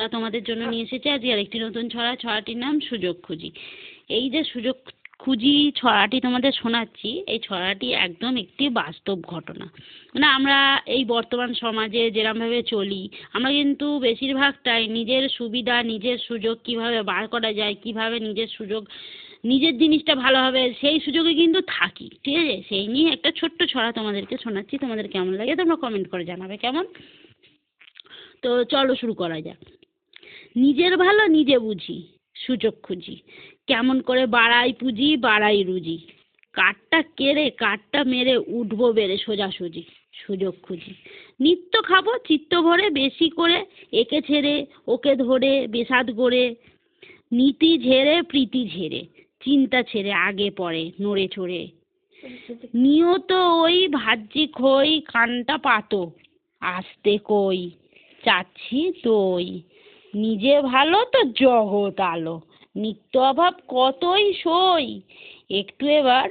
তোমাদের জন্য নিয়ে এসেছি আজকে আরেকটি নতুন ছড়া। ছড়াটির নাম সুযোগ খুঁজি। এই যে সুযোগ খুঁজি ছড়াটি তোমাদের শোনাচ্ছি, এই ছড়াটি একদম একটি বাস্তব ঘটনা। মানে আমরা এই বর্তমান সমাজে যেরমভাবে চলি, আমরা কিন্তু বেশিরভাগটাই নিজের সুবিধা, নিজের সুযোগ কিভাবে বার করা যায়, কিভাবে নিজের সুযোগ, নিজের জিনিসটা ভালো হবে, সেই সুযোগে কিন্তু থাকি। ঠিক আছে, সেই নিয়ে একটা ছোট্ট ছড়া তোমাদেরকে শোনাচ্ছি। তোমাদের কেমন লাগে তোমরা কমেন্ট করে জানাবে কেমন। তো চলো শুরু করা যাক। নিজের ভালো নিজে বুঝি, সুযোগ খুঁজি, কেমন করে বাড়াই পুঁজি বাড়াই রুজি, কাঠটা কেড়ে কাঠটা মেরে উঠবো বেড়ে সোজাসুজি, সুযোগ খুঁজি। নিত্য খাবো চিত্ত ভরে বেশি করে, একে ছেড়ে ওকে ধরে বেসাদ গড়ে, নীতি ঝেড়ে প্রীতি ঝেড়ে, চিন্তা ছেড়ে আগে পরে নড়ে চড়ে, নিয়ত ওই ভাজ্যি খই কানটা পাতো, আসতে কই চাচ্ছি দই, নিজে ভালো তো জগৎ আলো, নিত্য অভাব কতই সই, একটু এবার